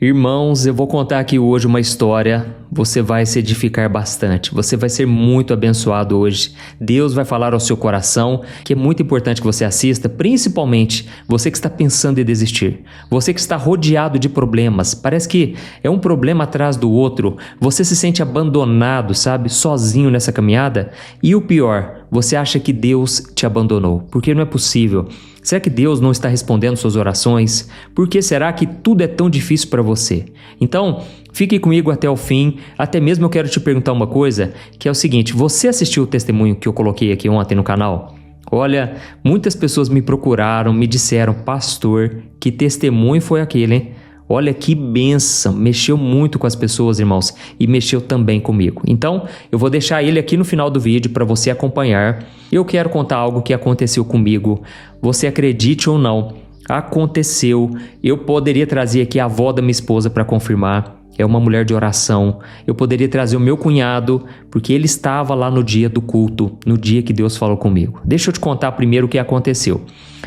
Irmãos, eu vou contar aqui hoje uma história, você vai se edificar bastante, você vai ser muito abençoado hoje. Deus vai falar ao seu coração, que é muito importante que você assista, principalmente você que está pensando em desistir, você que está rodeado de problemas, parece que é um problema atrás do outro, você se sente abandonado, sabe, sozinho nessa caminhada, e o pior, você acha que Deus te abandonou, porque não é possível. Será que Deus não está respondendo suas orações? Por que será que tudo é tão difícil para você? Então, fique comigo até o fim. Até mesmo eu quero te perguntar uma coisa, que é o seguinte: você assistiu o testemunho que eu coloquei aqui ontem no canal? Olha, muitas pessoas me procuraram, me disseram: pastor, que testemunho foi aquele, hein? Olha que bênção, mexeu muito com as pessoas, irmãos, e mexeu também comigo. Então, eu vou deixar ele aqui no final do vídeo para você acompanhar. Eu quero contar algo que aconteceu comigo. Você acredite ou não, aconteceu. Eu poderia trazer aqui a avó da minha esposa para confirmar. É uma mulher de oração. Eu poderia trazer o meu cunhado, porque ele estava lá no dia do culto, no dia que Deus falou comigo. Deixa eu te contar primeiro o que aconteceu.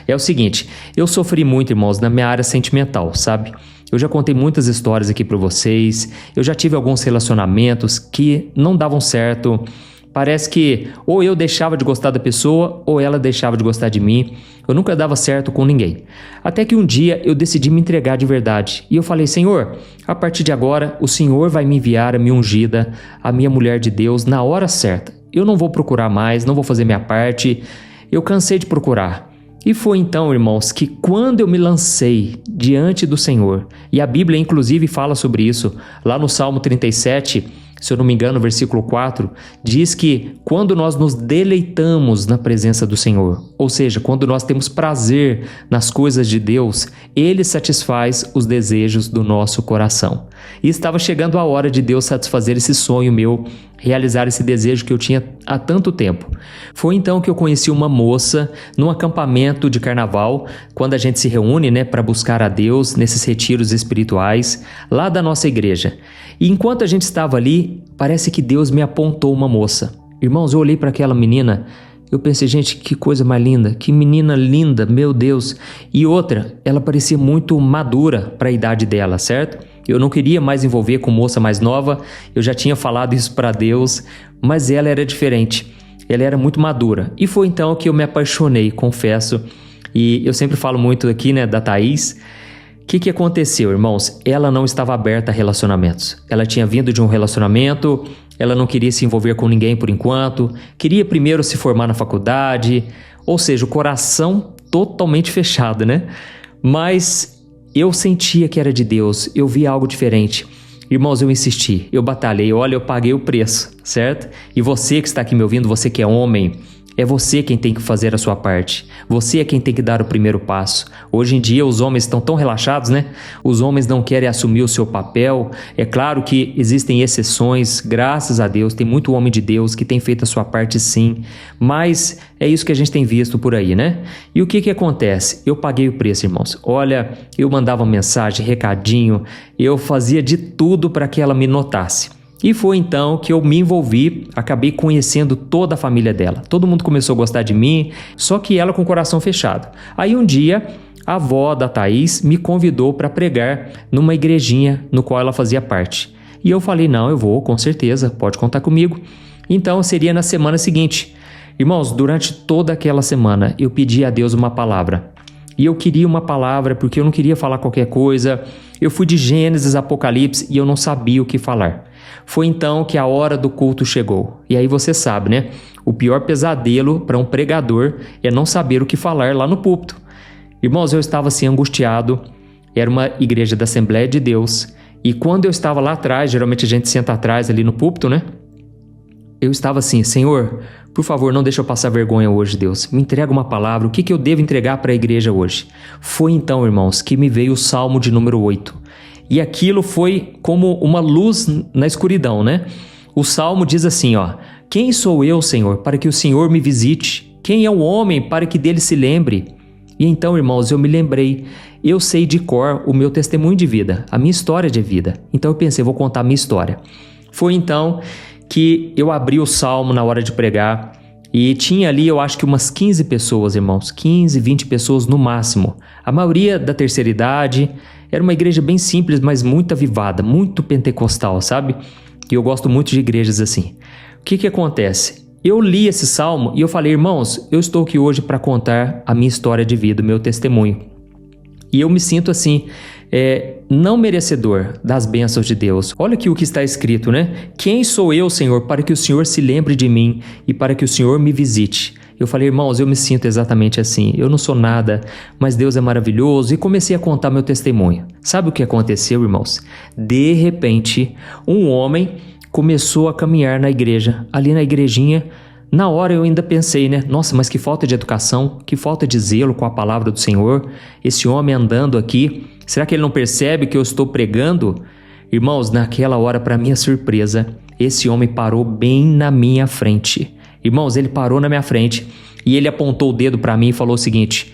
É o seguinte, eu sofri muito, irmãos, na minha área sentimental, sabe? Eu já contei muitas histórias aqui para vocês, eu já tive alguns relacionamentos que não davam certo. Parece que ou eu deixava de gostar da pessoa ou ela deixava de gostar de mim. Eu nunca dava certo com ninguém. Até que um dia eu decidi me entregar de verdade. E eu falei: Senhor, a partir de agora o Senhor vai me enviar a minha ungida, a minha mulher de Deus, na hora certa. Eu não vou procurar mais, não vou fazer minha parte. Eu cansei de procurar. E foi então, irmãos, que quando eu me lancei diante do Senhor, e a Bíblia inclusive fala sobre isso, lá no Salmo 37, se eu não me engano, versículo 4, diz que quando nós nos deleitamos na presença do Senhor, ou seja, quando nós temos prazer nas coisas de Deus, Ele satisfaz os desejos do nosso coração. E estava chegando a hora de Deus satisfazer esse sonho meu, realizar esse desejo que eu tinha há tanto tempo. Foi então que eu conheci uma moça num acampamento de carnaval, quando a gente se reúne, para buscar a Deus nesses retiros espirituais, lá da nossa igreja. E enquanto a gente estava ali, parece que Deus me apontou uma moça. Irmãos, eu olhei para aquela menina, eu pensei: gente, que coisa mais linda, que menina linda, meu Deus. E outra, ela parecia muito madura para a idade dela, certo? Eu não queria mais envolver com moça mais nova, eu já tinha falado isso para Deus, mas ela era diferente, ela era muito madura. E foi então que eu me apaixonei, confesso. E eu sempre falo muito aqui, da Thaís. O que aconteceu, irmãos? Ela não estava aberta a relacionamentos. Ela tinha vindo de um relacionamento, ela não queria se envolver com ninguém por enquanto, queria primeiro se formar na faculdade, ou seja, o coração totalmente fechado, Mas eu sentia que era de Deus, eu via algo diferente. Irmãos, eu insisti, eu batalhei, olha, eu paguei o preço, certo? E você que está aqui me ouvindo, você que é homem, é você quem tem que fazer a sua parte. Você é quem tem que dar o primeiro passo. Hoje em dia os homens estão tão relaxados, Os homens não querem assumir o seu papel. É claro que existem exceções, graças a Deus, tem muito homem de Deus que tem feito a sua parte sim. Mas é isso que a gente tem visto por aí, E o que acontece? Eu paguei o preço, irmãos. Olha, eu mandava mensagem, recadinho, eu fazia de tudo para que ela me notasse. E foi então que eu me envolvi, acabei conhecendo toda a família dela. Todo mundo começou a gostar de mim, só que ela com o coração fechado. Aí um dia, a avó da Thaís me convidou para pregar numa igrejinha no qual ela fazia parte. E eu falei: não, eu vou, com certeza, pode contar comigo. Então seria na semana seguinte. Irmãos, durante toda aquela semana eu pedi a Deus uma palavra. E eu queria uma palavra porque eu não queria falar qualquer coisa. Eu fui de Gênesis, Apocalipse e eu não sabia o que falar. Foi então que a hora do culto chegou. E aí você sabe, O pior pesadelo para um pregador é não saber o que falar lá no púlpito. Irmãos, eu estava assim angustiado. Era uma igreja da Assembleia de Deus. E quando eu estava lá atrás, geralmente a gente senta atrás ali no púlpito, Eu estava assim: Senhor, por favor, não deixa eu passar vergonha hoje, Deus. Me entrega uma palavra, o que eu devo entregar para a igreja hoje? Foi então, irmãos, que me veio o Salmo de número 8. E aquilo foi como uma luz na escuridão, O Salmo diz assim, quem sou eu, Senhor, para que o Senhor me visite? Quem é o homem para que dele se lembre? E então, irmãos, eu me lembrei, eu sei de cor o meu testemunho de vida, a minha história de vida. Então eu pensei: vou contar a minha história. Foi então que eu abri o Salmo na hora de pregar e tinha ali, eu acho que umas 15 pessoas, irmãos, 15, 20 pessoas no máximo. A maioria da terceira idade, Era uma igreja bem simples, mas muito avivada, muito pentecostal, sabe? E eu gosto muito de igrejas assim. O que acontece? Eu li esse salmo e eu falei, irmãos, eu estou aqui hoje para contar a minha história de vida, o meu testemunho. E eu me sinto assim, não merecedor das bênçãos de Deus. Olha aqui o que está escrito, né? Quem sou eu, Senhor, para que o Senhor se lembre de mim e para que o Senhor me visite? Eu falei, irmãos, eu me sinto exatamente assim. Eu não sou nada, mas Deus é maravilhoso. E comecei a contar meu testemunho. Sabe o que aconteceu, irmãos? De repente, um homem começou a caminhar na igreja, ali na igrejinha. Na hora eu ainda pensei, né? Nossa, mas que falta de educação, que falta de zelo com a palavra do Senhor. Esse homem andando aqui, será que ele não percebe que eu estou pregando? Irmãos, naquela hora, para minha surpresa, esse homem parou bem na minha frente. Irmãos, ele parou na minha frente e ele apontou o dedo para mim e falou o seguinte: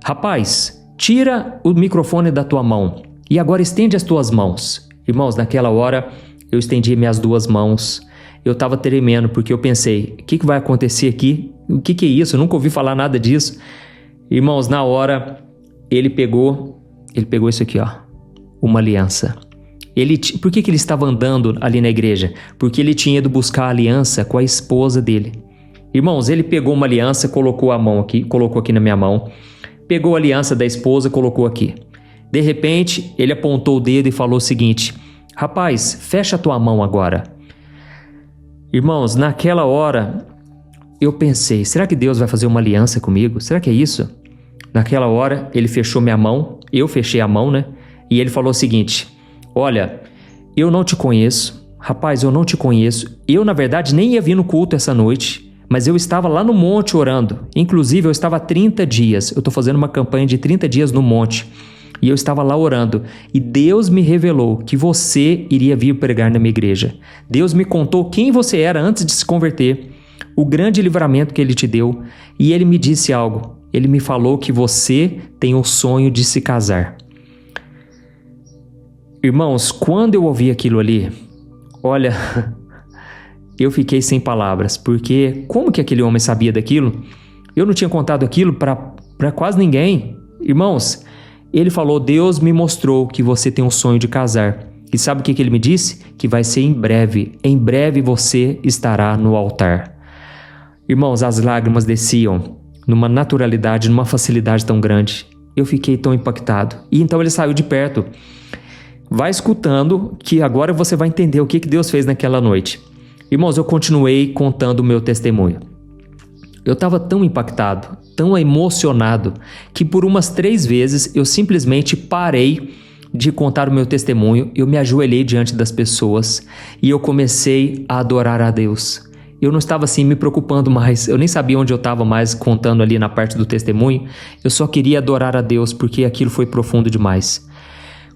rapaz, tira o microfone da tua mão e agora estende as tuas mãos. Irmãos, naquela hora eu estendi minhas duas mãos. Eu estava tremendo porque eu pensei, o que vai acontecer aqui? O que é isso? Eu nunca ouvi falar nada disso. Irmãos, na hora ele pegou isso aqui, ó, uma aliança. Por que ele estava andando ali na igreja? Porque ele tinha ido buscar a aliança com a esposa dele. Irmãos, ele pegou uma aliança, colocou aqui na minha mão, pegou a aliança da esposa, colocou aqui. De repente, ele apontou o dedo e falou o seguinte: rapaz, fecha a tua mão agora. Irmãos, naquela hora, eu pensei, será que Deus vai fazer uma aliança comigo? Será que é isso? Naquela hora, ele fechou minha mão, eu fechei a mão, né? E ele falou o seguinte: olha, eu não te conheço, rapaz, eu não te conheço. Eu, na verdade, nem ia vir no culto essa noite, mas eu estava lá no monte orando. Inclusive, eu estava há 30 dias. Eu estou fazendo uma campanha de 30 dias no monte. E eu estava lá orando. E Deus me revelou que você iria vir pregar na minha igreja. Deus me contou quem você era antes de se converter, o grande livramento que Ele te deu. E Ele me disse algo. Ele me falou que você tem o sonho de se casar. Irmãos, quando eu ouvi aquilo ali, olha, eu fiquei sem palavras, porque como que aquele homem sabia daquilo? Eu não tinha contado aquilo para quase ninguém. Irmãos, ele falou, Deus me mostrou que você tem um sonho de casar. E sabe o que ele me disse? Que vai ser em breve você estará no altar. Irmãos, as lágrimas desciam numa naturalidade, numa facilidade tão grande. Eu fiquei tão impactado. E então ele saiu de perto. Vai escutando que agora você vai entender o que Deus fez naquela noite. Irmãos, eu continuei contando o meu testemunho. Eu estava tão impactado, tão emocionado, que por umas 3 vezes eu simplesmente parei de contar o meu testemunho. Eu me ajoelhei diante das pessoas e eu comecei a adorar a Deus. Eu não estava assim me preocupando mais, eu nem sabia onde eu estava mais contando ali na parte do testemunho. Eu só queria adorar a Deus porque aquilo foi profundo demais.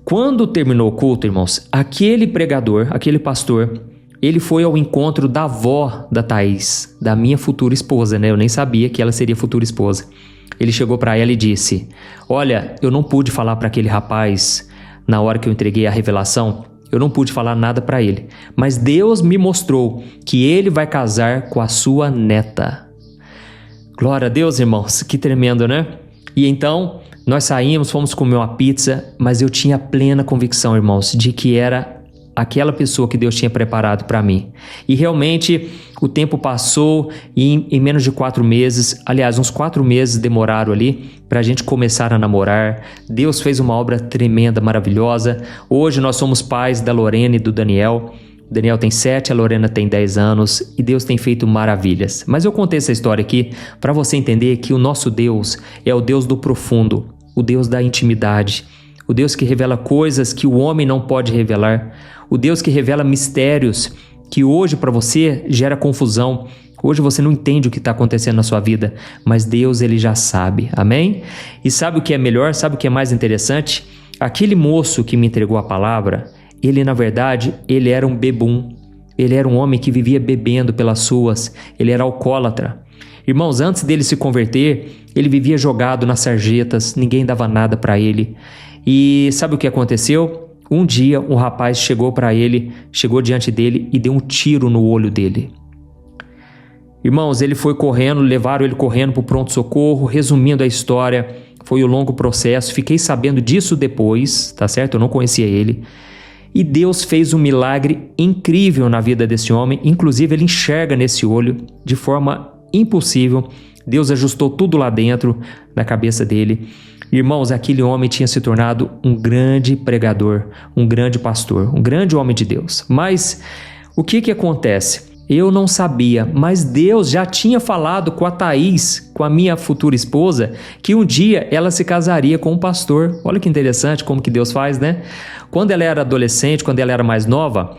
Quando terminou o culto, irmãos, aquele pregador, aquele pastor, ele foi ao encontro da avó da Thaís, da minha futura esposa, né? Eu nem sabia que ela seria futura esposa. Ele chegou para ela e disse: olha, eu não pude falar para aquele rapaz na hora que eu entreguei a revelação, eu não pude falar nada para ele, mas Deus me mostrou que ele vai casar com a sua neta. Glória a Deus, irmãos, que tremendo, né? E então nós saímos, fomos comer uma pizza, mas eu tinha plena convicção, irmãos, de que era aquela pessoa que Deus tinha preparado para mim. E realmente o tempo passou e em menos de 4 meses, aliás, uns 4 meses demoraram ali para a gente começar a namorar. Deus fez uma obra tremenda, maravilhosa. Hoje nós somos pais da Lorena e do Daniel. O Daniel tem 7, a Lorena tem 10 anos e Deus tem feito maravilhas. Mas eu contei essa história aqui para você entender que o nosso Deus é o Deus do profundo, o Deus da intimidade, o Deus que revela coisas que o homem não pode revelar, o Deus que revela mistérios que hoje para você gera confusão. Hoje você não entende o que está acontecendo na sua vida, mas Deus, Ele já sabe, amém? E sabe o que é melhor, sabe o que é mais interessante? Aquele moço que me entregou a palavra, ele na verdade, ele era um bebum, ele era um homem que vivia bebendo pelas suas, ele era alcoólatra. Irmãos, antes dele se converter, ele vivia jogado nas sarjetas, ninguém dava nada para ele. E sabe o que aconteceu? Um dia um rapaz chegou diante dele e deu um tiro no olho dele. Irmãos, ele foi correndo, levaram ele correndo para o pronto-socorro. Resumindo a história, Foi um longo processo, fiquei sabendo disso depois, tá certo? Eu não conhecia ele. E Deus fez um milagre incrível na vida desse homem, inclusive ele enxerga nesse olho de forma impossível. Deus ajustou tudo lá dentro da cabeça dele. Irmãos, aquele homem tinha se tornado um grande pregador, um grande pastor, um grande homem de Deus. Mas o que acontece? Eu não sabia, mas Deus já tinha falado com a Thaís, com a minha futura esposa, que um dia ela se casaria com um pastor. Olha que interessante como que Deus faz, né? Quando ela era adolescente, quando ela era mais nova,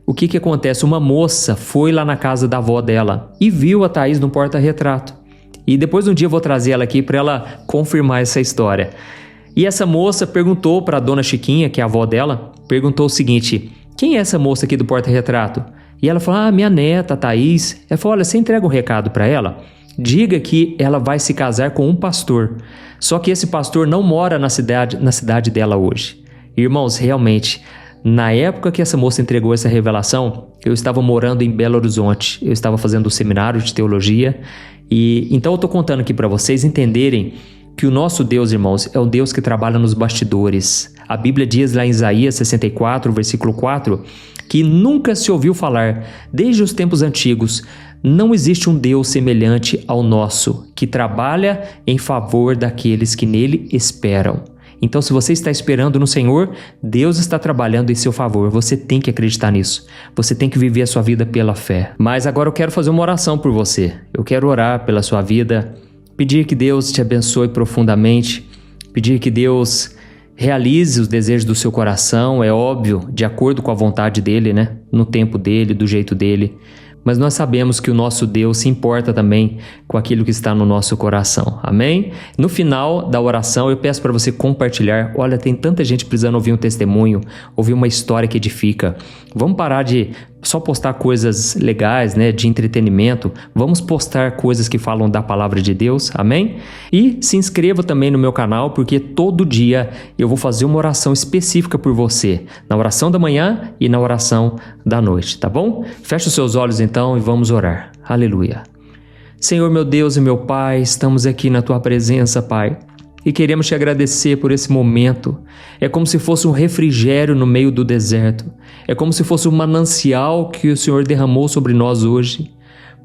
o que acontece? Uma moça foi lá na casa da avó dela e viu a Thaís no porta-retrato. E depois um dia eu vou trazer ela aqui para ela confirmar essa história. E essa moça perguntou para a dona Chiquinha, que é a avó dela, perguntou o seguinte: quem é essa moça aqui do porta-retrato? E ela falou: minha neta, Thaís. Ela falou: olha, você entrega um recado para ela? Diga que ela vai se casar com um pastor. Só que esse pastor não mora na cidade dela hoje. Irmãos, realmente, na época que essa moça entregou essa revelação, eu estava morando em Belo Horizonte. Eu estava fazendo um seminário de teologia. E então eu estou contando aqui para vocês entenderem que o nosso Deus, irmãos, é um Deus que trabalha nos bastidores. A Bíblia diz lá em Isaías 64, versículo 4, que nunca se ouviu falar, desde os tempos antigos, não existe um Deus semelhante ao nosso, que trabalha em favor daqueles que nele esperam. Então, se você está esperando no Senhor, Deus está trabalhando em seu favor. Você tem que acreditar nisso. Você tem que viver a sua vida pela fé. Mas agora eu quero fazer uma oração por você. Eu quero orar pela sua vida, pedir que Deus te abençoe profundamente, pedir que Deus realize os desejos do seu coração, é óbvio, de acordo com a vontade dele, né? No tempo dele, do jeito dele. Mas nós sabemos que o nosso Deus se importa também com aquilo que está no nosso coração. Amém? No final da oração, eu peço para você compartilhar. Olha, tem tanta gente precisando ouvir um testemunho, ouvir uma história que edifica. Vamos parar de só postar coisas legais, né, de entretenimento. Vamos postar coisas que falam da palavra de Deus. Amém? E se inscreva também no meu canal, porque todo dia eu vou fazer uma oração específica por você. Na oração da manhã e na oração da noite, tá bom? Feche os seus olhos então e vamos orar. Aleluia. Senhor, meu Deus e meu Pai, estamos aqui na Tua presença, Pai. E queremos te agradecer por esse momento. É como se fosse um refrigério no meio do deserto. É como se fosse um manancial que o Senhor derramou sobre nós hoje.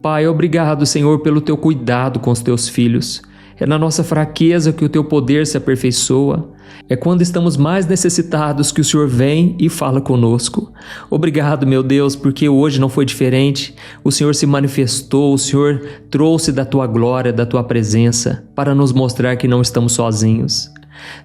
Pai, obrigado, Senhor, pelo Teu cuidado com os Teus filhos. É na nossa fraqueza que o Teu poder se aperfeiçoa. É quando estamos mais necessitados que o Senhor vem e fala conosco. Obrigado, meu Deus, porque hoje não foi diferente. O Senhor se manifestou, o Senhor trouxe da Tua glória, da Tua presença, para nos mostrar que não estamos sozinhos.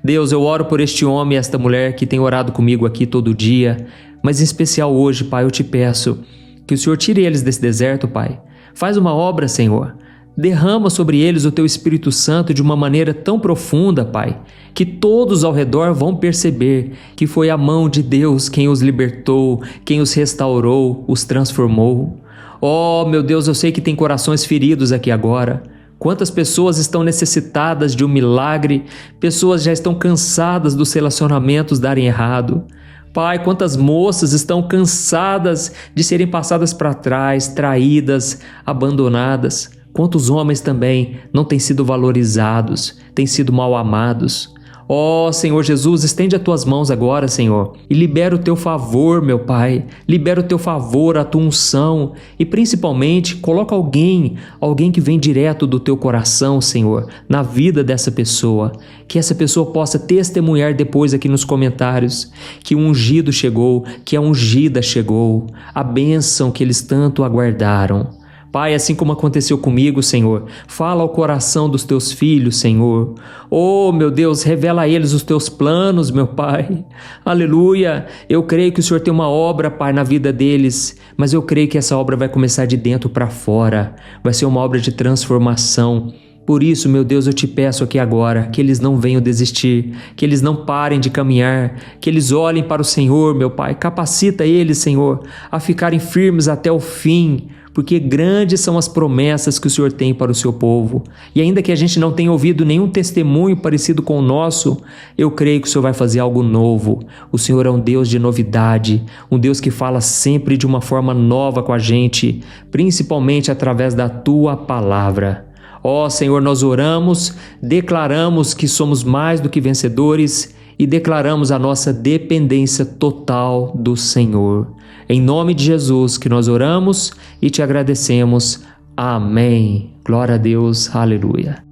Deus, eu oro por este homem e esta mulher que tem orado comigo aqui todo dia, mas em especial hoje, Pai, eu te peço que o Senhor tire eles desse deserto, Pai. Faz uma obra, Senhor. Derrama sobre eles o Teu Espírito Santo de uma maneira tão profunda, Pai, que todos ao redor vão perceber que foi a mão de Deus quem os libertou, quem os restaurou, os transformou. Oh, meu Deus, eu sei que tem corações feridos aqui agora. Quantas pessoas estão necessitadas de um milagre, pessoas já estão cansadas dos relacionamentos darem errado. Pai, quantas moças estão cansadas de serem passadas para trás, traídas, abandonadas. Quantos homens também não têm sido valorizados, têm sido mal amados. Ó Senhor Jesus, estende as Tuas mãos agora, Senhor, e libera o Teu favor, meu Pai. Libera o Teu favor, a Tua unção e principalmente coloca alguém que vem direto do Teu coração, Senhor, na vida dessa pessoa. Que essa pessoa possa testemunhar depois aqui nos comentários que o ungido chegou, que a ungida chegou, a bênção que eles tanto aguardaram. Pai, assim como aconteceu comigo, Senhor, fala ao coração dos Teus filhos, Senhor. Oh, meu Deus, revela a eles os Teus planos, meu Pai. Aleluia. Eu creio que o Senhor tem uma obra, Pai, na vida deles, mas eu creio que essa obra vai começar de dentro para fora. Vai ser uma obra de transformação. Por isso, meu Deus, eu te peço aqui agora que eles não venham desistir, que eles não parem de caminhar, que eles olhem para o Senhor, meu Pai. Capacita eles, Senhor, a ficarem firmes até o fim, porque grandes são as promessas que o Senhor tem para o seu povo. E ainda que a gente não tenha ouvido nenhum testemunho parecido com o nosso, eu creio que o Senhor vai fazer algo novo. O Senhor é um Deus de novidade, um Deus que fala sempre de uma forma nova com a gente, principalmente através da Tua palavra. Ó Senhor, nós oramos, declaramos que somos mais do que vencedores e declaramos a nossa dependência total do Senhor. Em nome de Jesus que nós oramos e te agradecemos. Amém. Glória a Deus. Aleluia.